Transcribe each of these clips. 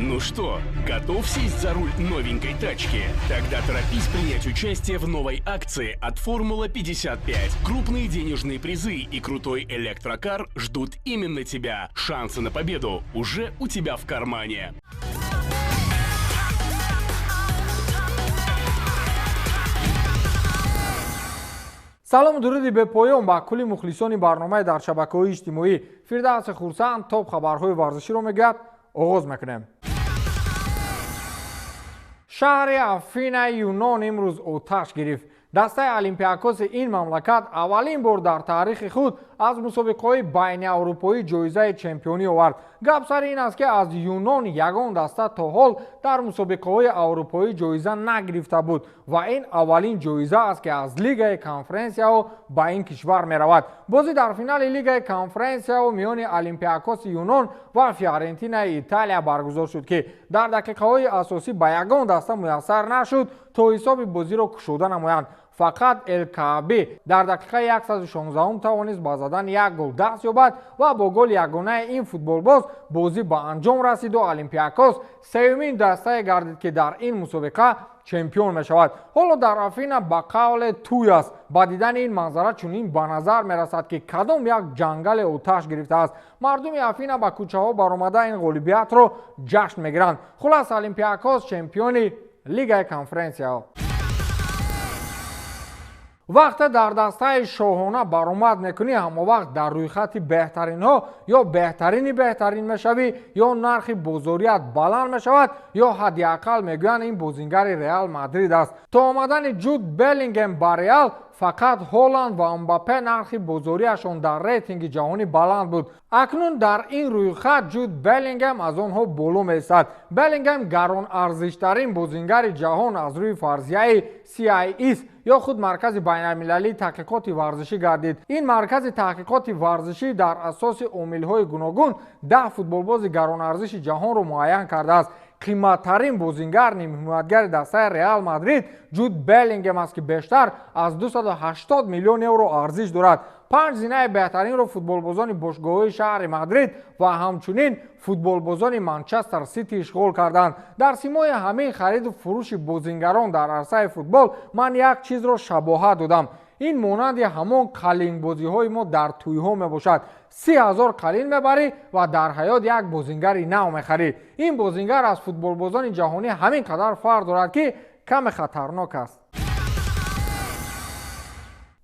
Ну что, готов сесть за руль новенькой тачки? Тогда торопись принять участие в новой акции от Формула 55. Крупные денежные призы и крутой электрокар ждут именно тебя. Шансы на победу уже у тебя в кармане. салому дуруди бепоён ба кулли мухлисони барномаи дар шабакаҳои иҷтимоӣ. Фирдавси хурсанд топ хабарҳои варзиширо мегӯяд. оғоз мекунем. шаҳри Афинаи Юнон имрӯз оташ гирифт. дастаи олимпиакоси ин мамлакат аввалин бор дар таърихи худ аз мусобиқаҳои байниаврупоӣ ҷоизаи чемпионӣ овард. гап сари ин аст ки аз Юнон ягон даста то ҳол дар мусобиқаҳои аврупоӣ ҷоиза нагирифта буд ва ин аввалин ҷоиза аст ки аз лигаи конференсияҳо ба ин кишвар меравад. бозӣ дар финали лигаи конференсияҳо миёни олимпиакоси Юнон ва Фиорентинаи Италия баргузор шуд ки дар дақиқаҳои асосӣ ба ягон даста муяссар нашуд то ҳисоби бозиро кушода намоянд. фақат Эл-Кааби дар дақиқаи 116 тавонист ба задан як гол даст ёбад ва бо голи ягонаи ин футболбоз бозӣ ба анҷом расиду Олимпиакос сеюмин дастае гардид ки дар ин мусобиқа чемпион мешавад. ҳоло дар Афина ба қавле туй аст. ба дидани ин манзара чунин ба назар мерасад ки кадом як ҷангали оташ гирифтааст. мардуми Афина ба кӯчаҳо баромада ин ғолибиятро ҷашн мегиранд. хулас Олимпиакос чемпиони лигаи конференсияҳо. вақте дар дастаи шоҳона баромад мекунӣ, ҳамовақт дар рӯйхати беҳтаринҳо ё беҳтарини беҳтарин мешавӣ, ё нархи бозорият баланд мешавад, ё ҳадди ақал мегӯянд ин бозингари Реал Мадрид аст. то омадани Ҷуд Беллингем ба Реал фақат Ҳоланд ва Мбаппе нархи бозориашон дар рейтинги ҷаҳонӣ баланд буд. акнун дар ин рӯйхат Ҷуд Беллингем аз онҳо боло меистад. Беллингем гаронарзиштарин бозингари ҷаҳон аз рӯи фарзияи CIS ё худ маркази байналмилалии таҳқиқоти варзишӣ гардид. ин маркази таҳқиқоти варзишӣ дар асоси омилҳои гуногун 10 футболбози гаронарзиши ҷаҳонро муайян кардааст. қиматтарин бозингар нимҳимоятгари дастаи Реал Мадрид Ҷуд Беллингем аст ки бештар аз 280 миллион евро арзиш дорад. 5 зинаи беҳтаринро футболбозони бошгоҳҳои шаҳри Мадрид ва ҳамчунин футболбозони Манчестер Сити ишғол карданд. дар симои ҳамин хариду фурӯши бозингарон дар арсаи футбол ман як чизро шабоҳат додам. ин монанди ҳамон қалинбозиҳои мо дар туйҳо мебошад. 30,000 қалин мебарӣ ва дар ҳаёт як бозингари нав мехарӣ. ин бозингар аз футболбозони ҷаҳонӣ ҳамин қадар фарқ дорад ки каме хатарнок аст.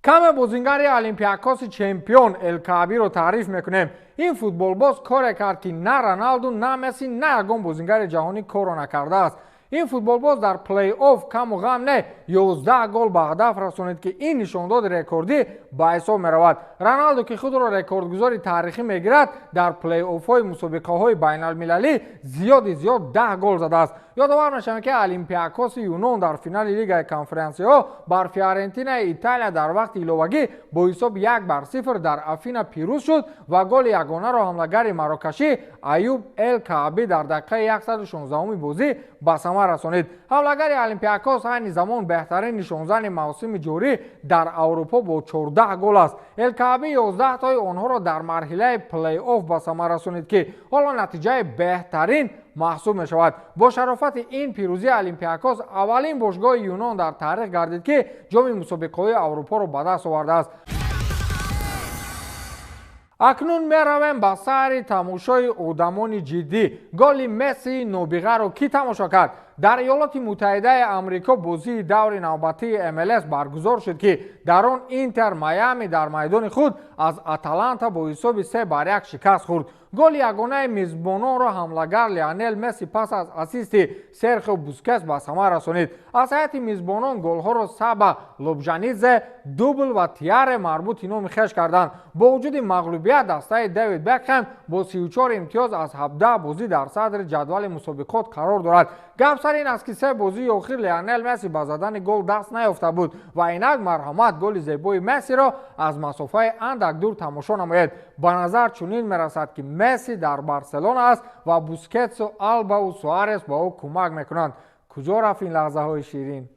каме бозингари Олимпиакоси чемпион Эл-Каабиро таъриф мекунем. ин футболбоз коре кард ки на Роналду, на Месси, на ягон бозингари ҷаҳонӣ коро накардааст. ин футболбоз дар плей-офф каму ғам не 11 гол ба ҳадаф расонид ки ин нишондоди рекордӣ ба ҳисоб меравад. Роналду ки худро рекордгузори таърихӣ мегирад, дар плей-оффҳои мусобиқаҳои байналмилалӣ зиёди зиёд 10 гол задааст. ёдовар мешавем ки Олимпиакоси Юнон дар финали лигаи конференсияҳо бар Фиорентинаи Италия дар вақти иловагӣ бо ҳисоб 1-0 дар Афина пирӯз шуд ва голи ягонаро ҳамлагари марокашӣ Аюб Эл-Кааби дар дақиқаи 116 бозӣ ба сама расонид. ҳамлагари Олимпиакос айни замон беҳтарин нишонзани мавсими ҷорӣ дар Аврупо бо 14 гол аст. Эл-Кааби 11 тои онҳоро дар марҳилаи плей-офф ба сама расонид ки ҳоло натиҷаи беҳтарин маҳсуб мешавад. бо шарофати ин пирӯзии Олимпиакос аввалин бошгоҳи Юнон дар таърих гардид ки ҷоми мусобиқаҳои Аврупоро ба даст овардааст. акнун меравем ба сайри тамошои одамони ҷиддӣ. голи Мессии нобиғаро кӣ тамошо кард? дар Иёлоти Муттаҳидаи Амрико бозии даври навбатии MLS баргузор шуд ки дар он Интер Майами дар майдони худ аз Аталанта бо ҳисоби 3-1 шикаст хӯрд. голи ягонаи мизбононро ҳамлагар Лионел Месси пас аз ассисти Серхио Бускетс ба сама расонид. аз ҳайати мизбонон голҳоро Саба Лобжанидзе, Дубл ва Тиаре марбути номи хеш карданд. бо вуҷуди мағлубият дастаи Дэвид Бекхэм бо 34 имтиёз аз 17 бозӣ дар садри ҷадвали мусобиқот қарор дорад. гап сар ин аст ки 3 бозии охир Лионел Месси ба задани гол даст наёфта буд ва инак марҳамат голи зебои Мессиро аз масофаи андак дур тамошо намоед. ба назар чунин мерасад ки Месси дар Барселона аст ва Бускетсу, Албау, Суарес ба ӯ кӯмак мекунанд. куҷо рафт ин лаҳзаҳои ширин?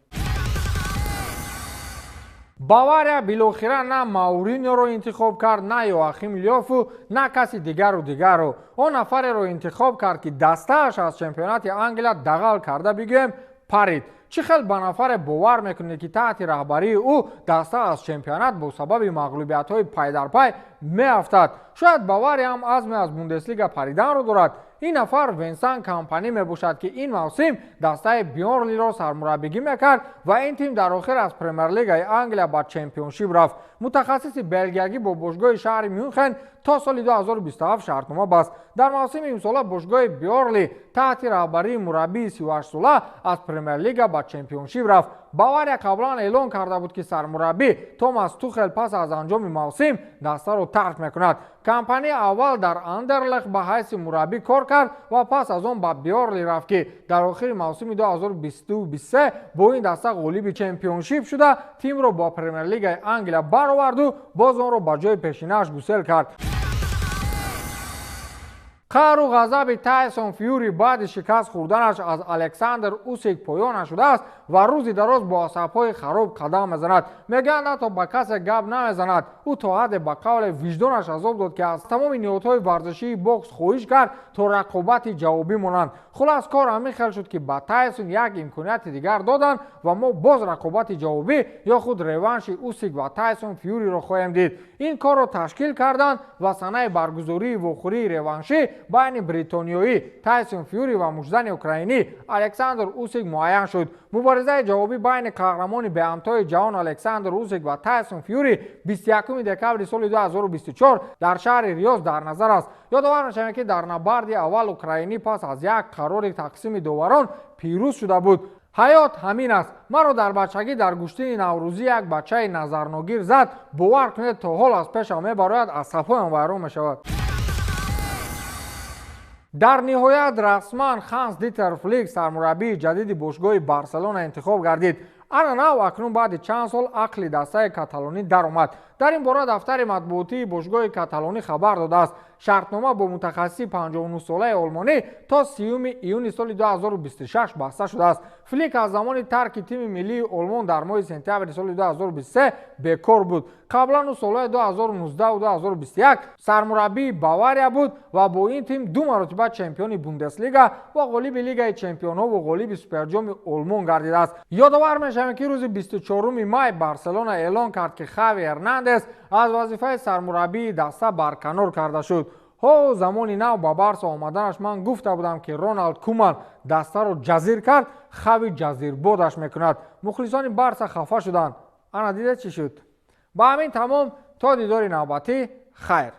бавария билохира на мауриньоро интихоб кард, на йоахим лёфу, на каси дигару дигару. Он нафареро интихоб кард ки дастааш аз чемпионати англия дағал карда бигӯем парид. чӣ хел ба нафаре бовар мекунед ки таҳти раҳбарии ӯ даста аз чемпионат бо сабаби мағлубиятҳои пайдарпай меафтад? шояд бавария ҳам азме аз бундеслига париданро дорад. ин нафар венсан компанӣ мебошад ки ин мавсим дастаи бёрнлиро сармураббигӣ мекард ва ин тим дар охир аз премер-лигаи англия ба чемпионшип рафт. мутахассиси белгиягӣ бо бошгоҳи шаҳри мюнхен то соли 2027 шартнома баст. дар мавсими имсола бошгоҳи бёрли таҳти раҳбарии мураббии 38-сола аз премер-лига ба чемпионшип рафт. бавария қаблан эълон карда буд ки сармураббӣ томас тухел пас аз анҷоми мавсим дастаро тарк мекунад. компанӣ аввал дар андерлехт ба ҳайси мураббӣ кор кард ва пас аз он ба бёрли рафт ки дар охири мавсими 2022-23 бо ин даста ғолиби чемпионшип шуда тимро ба премер-лигаи англия бароварду боз онро ба ҷои пешинааш гусел кард. қаҳру ғазаби тайсон фюри баъди шикаст хӯрданаш аз александр усик поён нашудааст ва рӯзи дароз бо асабҳои хароб қадам мезанад. мегӯянд ҳатто ба касе гап намезанад. ӯ то ҳадде ба қавле виҷдонаш азоб дод ки аз тамоми ниҳодҳои варзишии бокс хоҳиш кард то рақобати ҷавобӣ монанд. хулас кор ҳамин хел шуд ки ба тайсон як имконияти дигар доданд ва мо боз рақобати ҷавобӣ ё худ реванши усик ва тайсон фюриро хоҳем дид. ин корро ташкил карданд ва санаи баргузории вохӯрии реваншӣ байни бритониёӣ тайсон фюри ва муждани украинӣ александр усик муайян шуд. муборизаи ҷавобӣ байни қаҳрамони беҳамтои ҷаҳон александр усик ва тайсон фюри 21 декабри соли 2024 дар шаҳри риёз дар назар аст. ёдовар мешавем ки дар набарди аввал украинӣ пас аз як қарори тақсими доварон пирӯз шуда буд. ҳаёт ҳамин аст. маро дар бачагӣ дар гӯштини наврӯзӣ як бачаи назарногир зад. бовар кунед то ҳол аз пешам мебарояд, асабҳоям вайрон мешавад. дар ниҳоят расман Ханс Дитер Флик сармураббии ҷадиди бошгоҳи Барселона интихоб гардид. ананав акнун баъди чанд сол ақли дастаи каталонӣ даромад. дар ин бора дафтари матбуотии бошгоҳи каталонӣ хабар додааст. шартнома бо мутахассиси 59-солаи олмонӣ то 30 июни соли 2026 баста шудааст. флик аз замони тарки тими миллии олмон дар моҳи сентябри соли 2023 бекор буд. қаблан ӯ солҳои 2019 ва 2021 сармураббии бавария буд ва бо ин тим ду маротиба чемпиони бундеслига ва ғолиби лигаи чемпионҳо ва ғолиби суперҷоми олмон гардидааст. ёдовар мешавем ки рӯзи 24 май барселона эълон кард ки хави эрнандес аз вазифаи сармураббии даста барканор карда шуд. ҳо замони нав ба барса омаданаш ман гуфта будам ки роналд куман дастаро ҷазир кард, хави ҷазирбодаш мекунад. мухлисони барса хафа шуданд. ана дидед чӣ шуд? ба ҳамин тамом то дидори навбатӣ хайр.